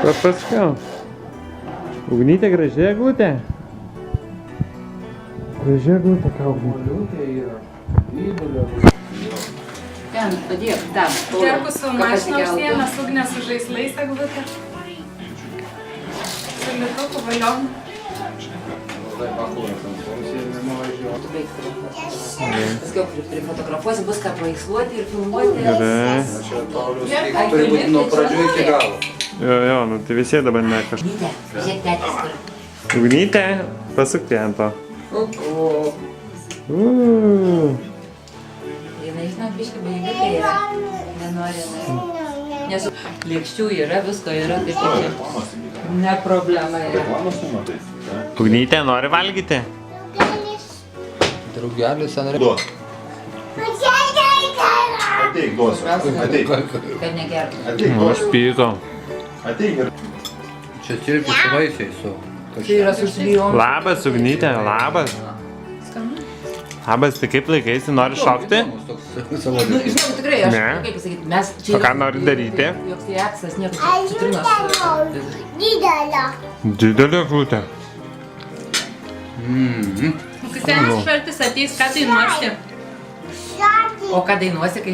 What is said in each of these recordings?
Papaskau. Ugnytė graži eglutė. Graži eglutė, ką ugnytė. Ten, padėk, ten. Kerkus su mašina užsienas, ugnė su žaislais eglutė. Su lituku valionu. Paskiau prifotografuosi, bus ką paveiksluoti ir filmuoti. Gerai. Turi būti nuo pradžių iki galo. Jo, nu tai visi dabar ne kažkas. Ugnytė, žiūrėk, tetis kur. Ugnytė, pasukti ant to. Jinai, žinok, biškai baigiukai yra. Nenori, nesu. Lėkščių yra, visko yra, taip čia. Ne problema yra. Ugnytė, nori valgyti? Draugelis ant Duos. Ateik, duosiu. Ateik. Kad negertų. Ateik, Nu, aš duosiu. pyko. Ateik ir... Čia cirkis su vaisiais su. Čia yra su slyvom. Labas, Ugnytė, labas. Labas, tai kaip laikaisi, nori šokti? Savo Nu, žinau, tikrai, aš, Ne. kaip pasakyti, mes čia... O ką nori daryti? Joks tai aksas, nieko čia citrinos. Didelė eglutė. Kai senis šaltis ateis, ką tai nuosti? O ką dainuosi, kai...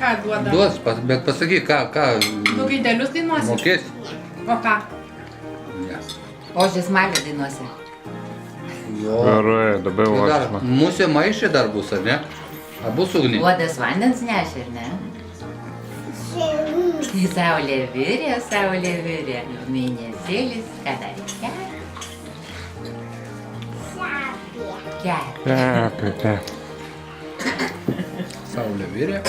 Ką duoda? Duos, bet pasakyk, ką Du gaidelius dainuosi? mokės. O ką? O žesmalį dainuosi. Jo. Gerai, dabar jau Dar aš. musė maišė dar bus, ar ne? Abu sugnį. Uodas vandens nešė, ar ne? Saulė virė, mėnesėlis, ką darė? Kerpė. Saulė virė.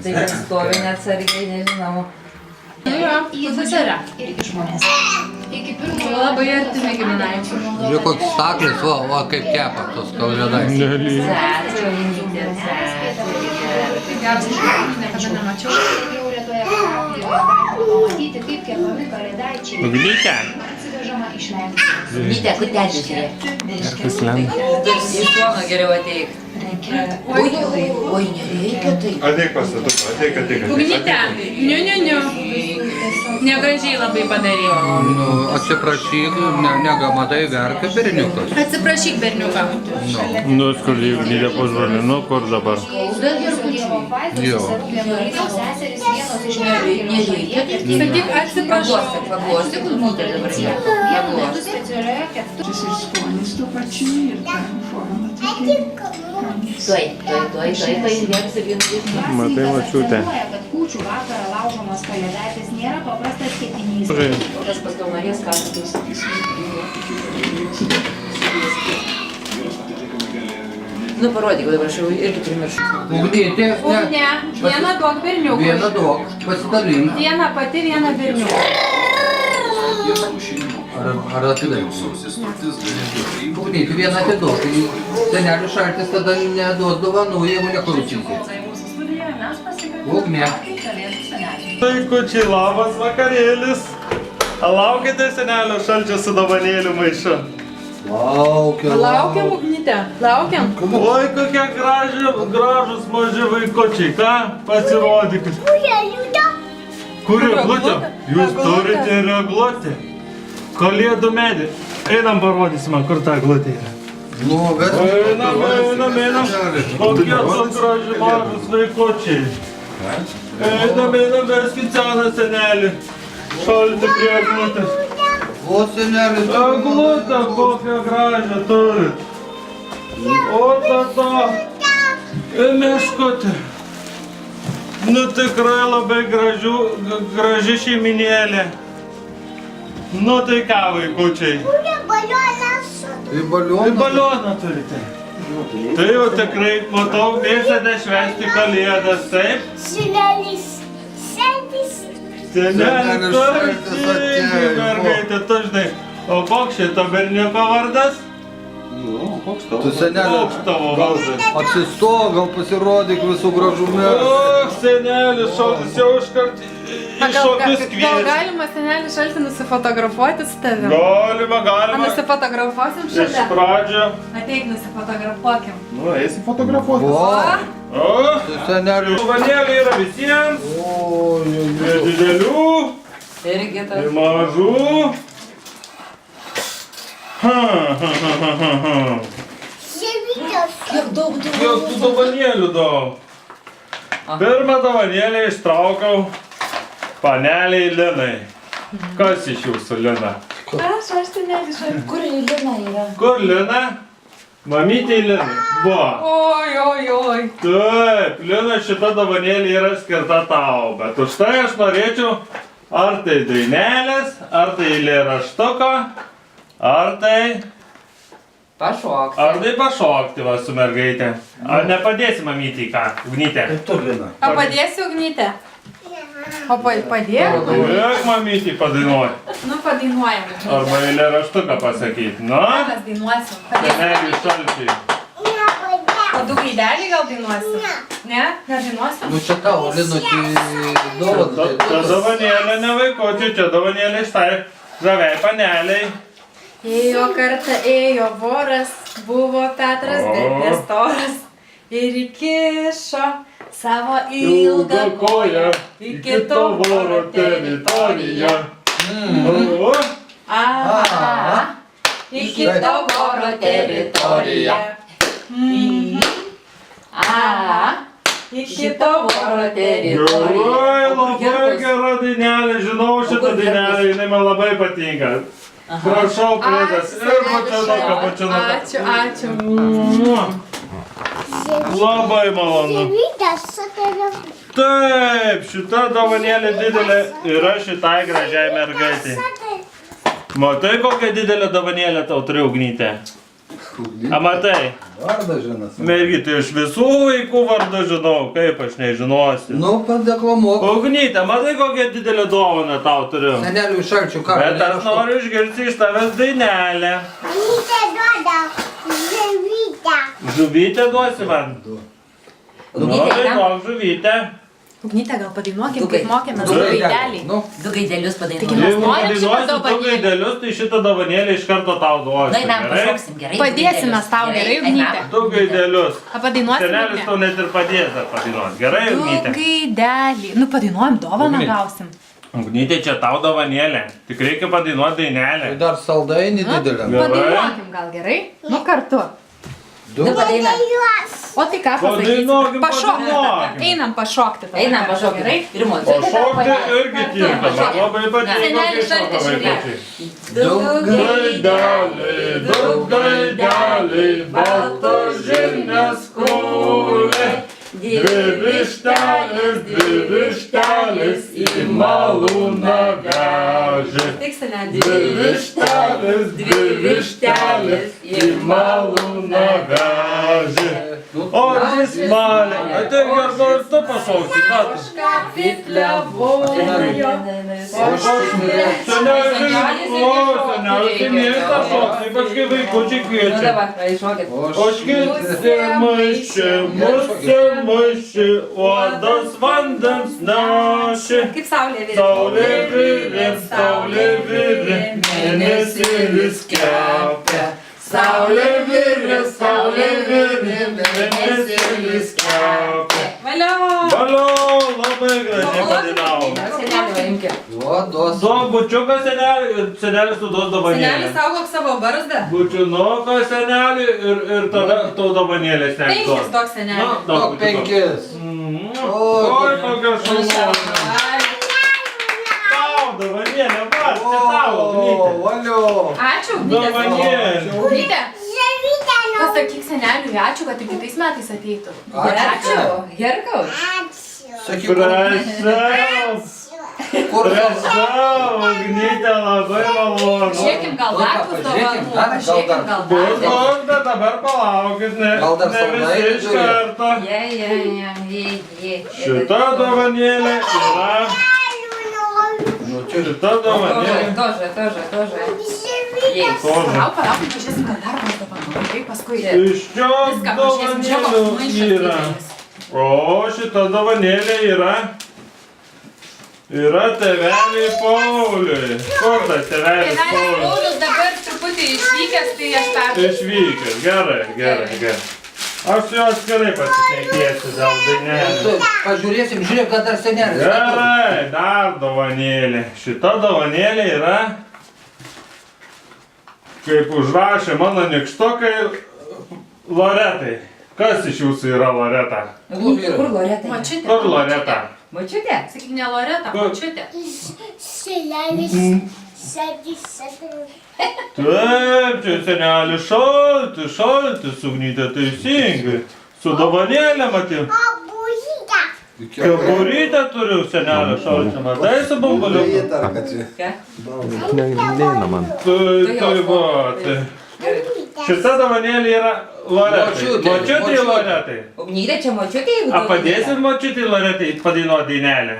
Tai stovi neatsargiai, nežinau. Jo, pusėserė. Irgi žmonės. Iki pirmo Labai artimi giminaičiai. Žiūrėk, koks staklis, va, kaip kepa tos kalėdai. Tikriausiai žmonės niekada nemačiau. jau retoje parapijoje galima pamatyti, kaip kepami kalėdaičiai. Ugnytė. Atsivežama iš Lenkijos. Mytė, kur tęsi žiūrėk? Kas lenda? Į šoną geriau ateik. Oi, nereikia taip. Ateik pasatu, ateik. Ugnytė, niu. Negražiai labai padarėjau. Nu, atsiprašyk, negamatai verkia berniukas. Atsiprašyk, berniuką. Nu, kur Ugnytė pusbrolį, nu kur dabar? Jo. Seserys vienos iš Nereikia. Sakyk, atsiprašau. Paglostyk, Ugnytė dabar ją. vienu metu specialioje Tuoj, įdėks ir jums. Matai, mačiutė. kad kūčių vakarą laužomas kalėdaitis nėra paprastas kepinys. Tas paskiau norės ką sakys. Nu, parodyk, dabar aš jau irgi primiršau. Ugdytė, Ugnė, vieną duok berniukui. vieną duok, pasidalink. Vieną pati, vieną berniukui. Ar atidarysiu? Ugdytė, vieną atiduok. Senelis šaltis tada neduos dovanų, jeigu neklausysi. Ugnė. Vaikučiai, labas vakarėlis. Laukite senelio šalčio su dovanėlių maišu. Laukiam, Ugnytė, laukiam. Oi, kokie gražus maži vaikučiai, ką? Pasirodykit. Kur eglutė? Jūs turite ir eglutę. Kalėdų medį. Einam parodysime, kur ta eglutė yra. Nu, Einam. Kokie tu graži mažus vaikučiai. Einam, veskit seną senelį. Šalti prie eglutės. o senelis. Eglutę kokią gražią turit. O tada. Meškutė. Nu tikrai labai graži šeiminėlė. Nu tai ką, vaikučiai? Tai Tai balionas. balioną turite. Tai jau tikrai, matau, mėgstate švęsti kalėdas, taip? Senelis. Senelis, šaltis atėjo. mergaitė, tu žinai. O koks šito berniuko vardas? Nu, koks tavo? Tu senelė, Koks tavo vardas? atsistok, gal pasirodyk visų gražume. O, senelis šaltis jau iškart į šokius Gal kvies. galima senelį šaltį nusifotografuoti su tavimi? Galima. Nusifotografuosim Iš šalia. pradžio. Ateik, nusifotografuokim. Nu, eisi fotografuoti. O, O, tu senelė. dovanėlė yra visiems. Ir didelių, Irgi ir tas. mažų. Kiek daug Kiek tų dovanėlių daug. Pirmą dovanėlę ištraukiau paneliai Linai. Kas iš jūsų Lina? Aš senelį šaltį. Kur Lina yra? Kur Lina? Mamytė Linai. Va. Oi. Taip, Lina, šita dovanėlė yra skirta tau, bet už tai aš norėčiau ar tai dainelės, ar tai eilėraštuko, ar tai Pašokti. pašokti va su mergaitė. Ar nepadėsi mamytei ką, Ugnytė? O padėsi ugnytę? O padėk? Kiek mamytei padainuoji? Nu, padainuojam. Arba eilėraštuką pasakyti. Nu, Mes dainuosim. seneliui šalčiai. O du gaidelį gal dainuosim? Ne? Nedainuosim? Nu čia tavo, Linutį, dovaną. Ta dovanėlė ne vaikučiui, čia dovanėlė štai žaviai paneliai. Ėjo kartą, ėjo voras, buvo Petras, bet nestoras. Ir įkišo savo ilgą koją į kito voro teritoriją. O, Aha, į kito voro teritoriją. Aha, į kito voro teritoriją. Gerai, labai gera dainelė, žinau šitą dainelę, jinai man labai patinka. Prašau, prizas ir pačiunuką. Ačiū. Labai malonu. Taip, šita dovanėlė didelė yra šitai gražiai mergaitė. Matai, kokią didelę dovanėlę tau turiu, Ugnytė? A, matai? Vardą žinas. Mergytė, iš visų vaikų vardą žinau, kaip aš nežinosiu. Nu, padeklamuok. Ugnytė, matai, kokią didelę dovaną tau turiu? Seneliui šalčių ką? Bet aš noriu išgirsti iš tavęs dainelę. Žuvytę duosi man? Nu, tai duok žuvytę. Ugnytę gal padainuokim, Du kaip gai- mokėmės du su gai- gaideliai. Nu, Du gaidelius Taigi padainuoju. mes Jeigu norim šitą padainuosi du dovanėlę. gaidelius, tai šitą dovanėlę iš karto tau duosiu. Na, einam, Gerai? pašoksim gerai. Padėsim mes tau, gerai, Ugnyte? Du gaidelius. A padainuosim? Senelis tau net ir padės dar padainuoti. Gerai, Du Ugnytė? gaidelį. Nu padainuojam, dovaną Ugny. gausim. Ugnytė, čia tau dovanėlė. Tik reikia padainuoti tai dainelę. dar saldainį didelę. Gerai. Padainuokim gal gerai? Nu kartu. Du. Nu, padaina. O tai ką Padainuokim, pasakysim? Pašokti. padainuokim. Einam pašokti. tada. Einam, pašokti. Gerai? Ir O močiutė. šokti irgi tinkama. Labai patinka, Senelis kai šoka šaltis žiūrėk. vaikučiai. Daug Gaideliai, daug gaideliai, baltos žirnės kūlė. Dvi vištelės į malūną vežė. Tik senelį. Dvi vištelės į malūną vežė. O jis malė, ateik ar nors tu pašaukti, ką tu? Senelis mėgsta šokti, ypač kai vaikučiai Nu, kviečia. dabar, šokit. Oškit musi, uodas vandens nešė. Kaip saulė vėl. Saulė virė, mėnesilis kepė. Saulė virė, mėnesilis kepė. Valio. Valio, labai gražiai padainavo. Senelio imkė. Duos. Duok bučiuką senelis tu duos dovanėlę. Senelis saugok savo barzdą. Bučiunuką senelį ir tada tau dovanėlę senelis Penkis duos. toks senelį. Nu, Duok 5. Oi, kokia šalmonė. Tau dovanėlė, va, čia tavo, Ugnytė. Valio. Ačiū, Ugnytė. Dovanėlė. Ugnytė. Pasakyk seneliui ačiū, kad ir kitais metais ateitų. Ačiū. Herkau. Sakyk, Prašau, kur prašau, Ugnytė, labai malonu. Žiūrėkim, gal dar bus dovanų. Pažiūrėkim, gal Bus dar. daug, bet dabar palaukit, ne Gal dar visi saldainių iš karto. Je. Šita dovanėlė yra, Nu, čia šita dovanėlė. Тоже. Есть. Тоже. Palauk, pažiūrėsim, gal dar bus dovanų. Iš čia Viską pažiūrėsim, čia koks dovanėlių maišas yra. didelis. O šita dovanėlė yra. Yra tėveliai Pauliui. Kur tas tėvelis Tėvelis Paulius? Paulius dabar truputį išvykęs, tai aš perduosiu. Išvykęs. Gerai. Aš su juo atskirai pasišnekėsiu dėl dainelės. Pažiūrėsim, žiūrėk, kad dar senelis. Gerai, dar dovanėlė. Šita dovanėlė yra, kaip užrašė mano nykštokai, Loretai. Kas iš jūsų yra Loreta? Kur Loreta? Močiutė. Kur Loreta? Močiutė? Sakyk, ne Loreta, močiutė. Taip, čia senelis šaltis, ugnytė teisingai. Su dovanėlė matė. Kepurytę turiu senelio šalčio, matai su bumbuliuku? Ką? Neina man. Tai va, tai. Šita dovanėlė yra Loretai. Močiutė Loretai. Ugnytė čia močiutė, jeigu A padėsim močiutė Loretai padainuoti dainelę?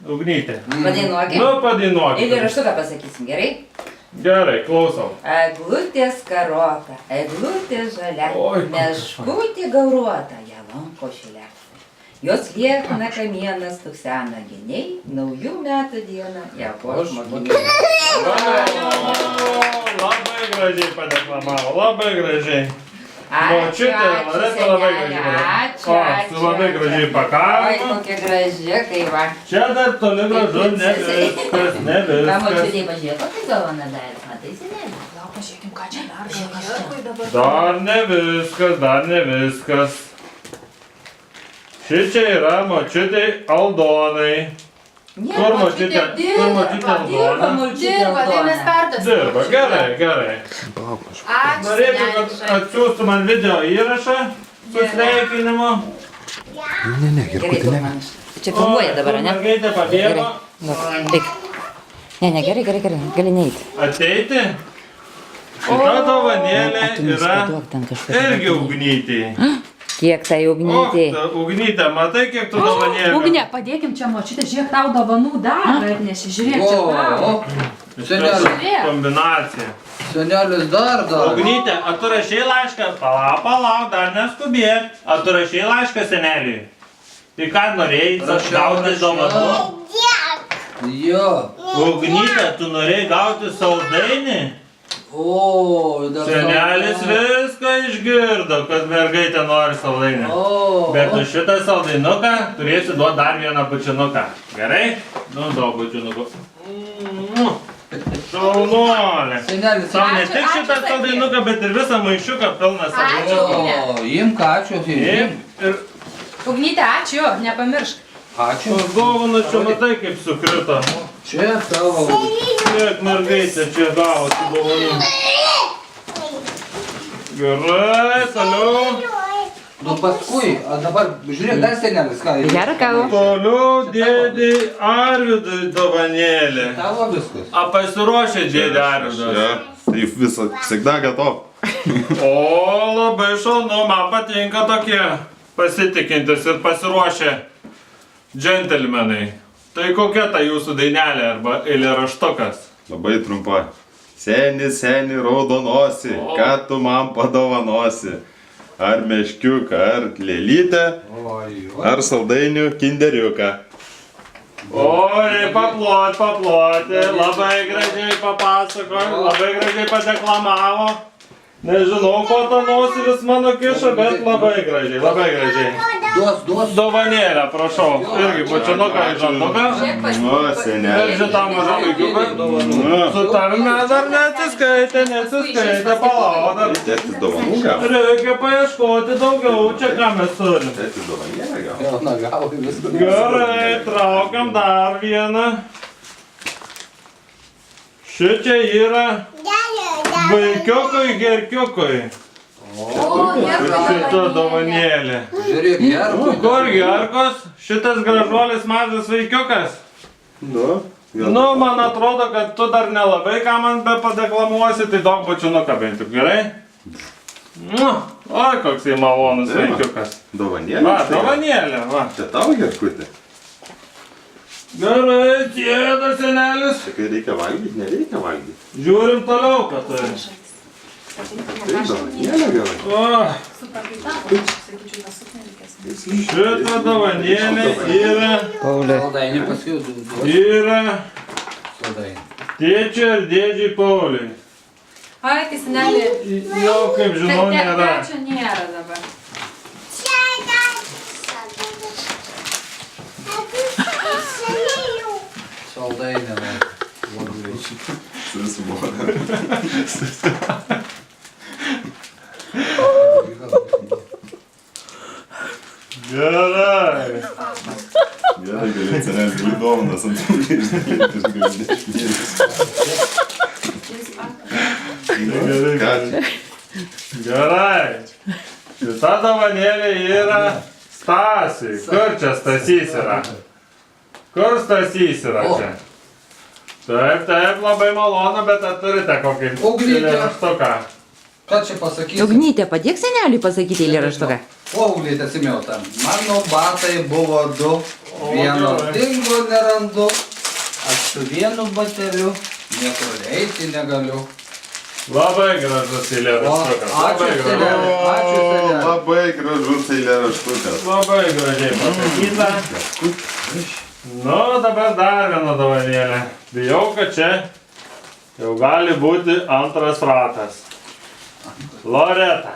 Ugnytė. Padainuokim. Nu, padainuokim. Eilėraštuką pasakysim, gerai? Gerai, klausom. Eglutė skarota, eglutė žalia, Oi, meškutė gauruota, ją lanko šilekštai. Jos liekna kamienas tuksena geniai, naujų metų dieną ją puoš mokiniai. Labai gražiai padeklamavo, labai gražiai. Ačiū, Močiutė Loreta labai gražiai padeklamavo. O, su labai gražiai Oi, pakavo. kokia graži, kai va. Čia dar toli gražu ne viskas, ne Ką viskas. močiutė pažiūrėjo, kokia dovana davė, matai, senelė? Gal pažiūrėkim, ką čia dar. Herkui dabar. Dar ne viskas. Šičia yra močiutė Aldonai. Kur močiutė Dirba Aldona? močiutė Dirba, tai mes Aldona. perduosim. Dirba, gerai. Ačiū, Norėčiau, kad senelišai. atsiųstų man video įrašą su sveikinimu. Ne, Gerai, tu man. Čia filmuoja dabar, ne? Mergaitė pabėgo. Eik. Ne, gerai, gali neiti. Ateiti. Šita dovanėlė yra irgi ugnytė. Kiek tai O, ugnytė? ugnytė, matai, kiek tu dovanėlė? Ugne, padėkim čia močiutė, žiūrėk, tau dovanų dar atnešė, žiūrėk, čia tau. Senelis, Kombinacija. senelis dar. Ugnytė, ar tu rašei laišką? Palauk, dar neskubėk. Ar tu rašei laišką seneliui? Tai ką norėjai, gauti dovanų? Jo. Ugnytė, tu norėjai gauti saldainį? O, dar. Senelis viską išgirdo, kad mergaitė nori saldainį. O. Bet už šitą saldainuką turėsi duoti dar vieną bučinuką. Gerai? Nu, daug bučinukų. Šaunuolė. Senelis, Sau ne Ačiū, tik ačiū, šitą Saky. saldainuką, bet ir visą maišiuką pilną Ačiū. saldainukų. O, imk, ačiū. Ir Ugnytė, ačiū, nepamiršk. Ačiū. tos dovanos čia matai kaip sukrito. Čia tavo. Kiek mergaitė čia gavo tų dovanų. Gerai, toliau. Nu paskui, o dabar žiūrėk, dar senelis, ką jis. Gerą kavą. Toliau dėdį Arvidui dovanėlė. Tavo viskas. A pasiruošė dėdė Arvidas? Tai visą, всегда готов. O, labai šaunu, man patinka tokie pasitikintis ir pasiruošę džentelmenai. Tai kokia ta jūsų dainelė arba eilėraštukas? Labai trumpa. Seni, raudonosi, ką tu man padovanosi? Ar meškiuką, ar lėlytę, ar saldainių kinderiuką. Oi, paploti, labai gražiai papasakojo, labai gražiai padeklamavo. Nežinau, ko ta nosiris mano kiša, bet labai gražiai. Duos. Dovanėlę, prašau, irgi bučinuką į žanduką. Nu, senelė. Ir šitą mažą vaikiuką. Su tavimi dar neatsiskaitė, palauk dar. Tėtis dovanų gal? Reikia paieškoti daugiau, čia ką mes turim. Tėtis dovanėlę gal? Jo, na gal viskas. Gerai, traukiam dar vieną. Šičia yra vaikiukui, gerkiukui. Šita dovanėlė. Žiūrėk, gerų. Kur gerkos? Šitas gražuolis mažas vaikiukas. Nu, Nu, man atrodo, kad tu dar nelabai ką man be padeklamuosi, tai daug bučinuką bent jau, gerai? Nu, oi, koks jį malonus vaikiukas. dovanėlė. Va, dovanėlė, va. Čia tau gerkutė. Gerai, sėda senelis. Čia kai reikia valgyti, nereikia valgyti. Žiūrim toliau, ką turi. Tai dovanėlė gerai. O, Su pakaita, o aš sakyčiau, tą suknę reikės. šita dovanėlė yra, Pauliui. Saldainį paskui duodu. yra Saldainį. tėčio ir dėdžiai Pauliui. Ai, tai senelė. Jau, kaip žinau, nėra. Čia nėra dabar. Saldainį. Gerai. Gerai, gali senelį, gali dovanas ant tų išdalintis, gali nešmėlis. Gerai. Gerai. Šita dovanėlė yra Stasiui. Kur čia Stasys yra? Kur Stasys yra čia? Taip, taip, labai malonu, bet ar turite kokį Ugdytę. eilėraštuką? Ką čia pasakysi? Ugnytė, padėk seneliui pasakyti eilėraštuką. Pauliui atsimėjau tam. Mano batai buvo du, vieno dingo nerandu, aš su vienu bateliu niekur eiti negaliu. Labai gražus eilėraštukas. O, ačiū, Labai seneli. gražus. Ačiū, seneli. Labai gražus eilėraštukas. Labai gražiai pasakyta. Nu, dabar dar viena dovanėlė. Bijau, kad čia jau gali būti antras ratas. Loreta.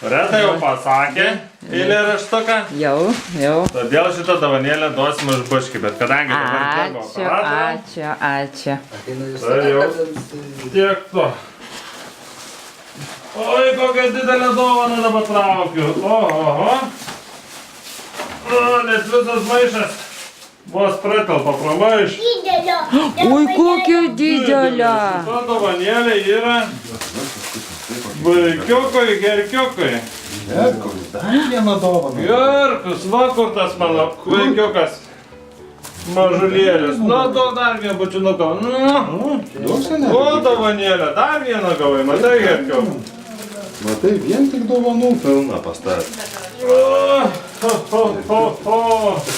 Loreta jau pasakė eilėraštuką, Jau. todėl šitą dovanėlę duosim už buškį, bet kadangi dabar dirbo operatorių, Ačiū. tai jau tiek to. Oi, kokią didelę dovaną dabar traukiu. Oho. O, net visas maišas vos pratelpa pro maišą. Oi, kokia didelė. Šita dovanėlė yra vaikiukui, gerkiukui. Dar vieną dovaną. Gerkus, va kur tas mano vaikiukas. Mažulėlis. Nu, duok dar vieną bučinuką. Duok senelį. O, dovanėlė, dar vieną gavai, matai, gerkiuk. Matai, vien tik dovanų pilna pastatė.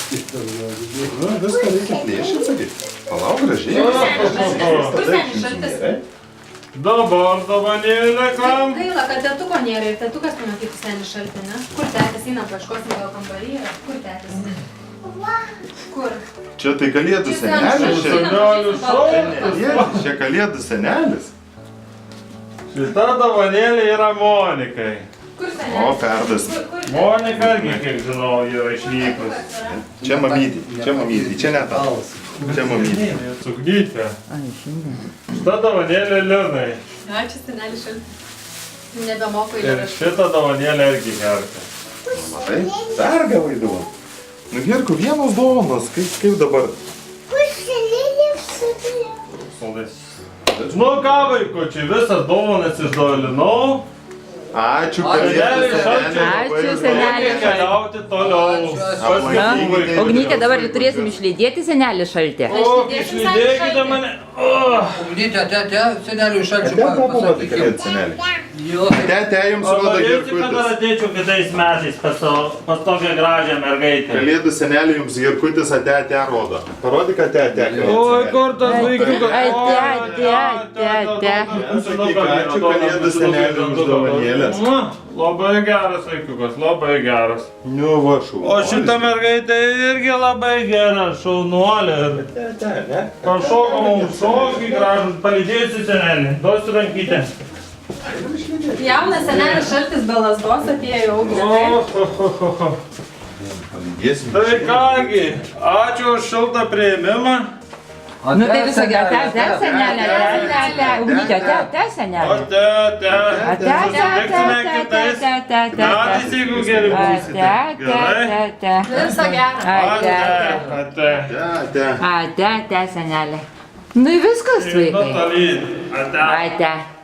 Nu, viską reikia plėšyti, sakyt. Palauk, gražiai. Kur senis šaltis? Dabar dovanėlė kam? Gaila, kad tėtuko nėra ir tėtukas pamatytų senį šaltį, ne? Kur tėtis, einam paieškosim gal kambarį yra? Kur tėtis? Kur? Čia tai kalėdų senelis. Senelių šaltis. Čia kalėdų senelis. Šita dovanėlė yra Monikai. Kur O, senelis? perdas. Monika irgi, kiek žinau, yra išvykus. Čia mamytį, čia ne tavas. Čia mamytį. Sugdytė. Šita dovanėlė Linai. Ačiū senelį šaltį. Nebemoko Ir įrašyti. šitą dovanėlę irgi gerti. Matai, dar gavai dovaną. Nu, Gerku, vienos dovanos, kaip dabar? Saldais. Nu ką, vaikučiai, visas dovanas išdalinau. Ačiū, Seneliai kalėdų šalčiai. Ačiū, seneli. Reikia keliauti toliau. Pas kitų vaikų. Ugnytė, dabar turėsim išlydėti senelį šaltį. O, išlydėkite mane. O, Ugdytė, tete, seneliui šalčių Ate paparodė pasakykim. kalėdų senelį. Jo, Tete, jums rodo norėsi, kad dar Gerkutis. ateičiau kitais metais pas tokią gražią mergaitę. Kalėdų senelį jums Gerkutis ate rodo. Parodyk ate. Oi, kur tas vaikiukas? Ate. Sakyk, ačiū kalėdų senelį už dovanėlės. Labai geras vaikiukas, labai geras. Nu, va, šau. O šita mergaitė irgi labai gera, šaunuolė. Tete, ne? Pašoko mums šokį gražų, palydėsiu senelį, duosiu rankytę. Jaunas senelis šaltis be lasdos atėjo jau. Palydėsim. Tai kągi, ačiū už šiltą priėmimą. Nu tai viso gero, ate senelė, ate. Ugnytė, ate senelė. Ate. Susitiksime kitais metais, jeigu geri būsite. Gerai? Viso gero. Ate. Ate senelė. Nu viskas, Einu vaikai. tolyn. Ate. Ate.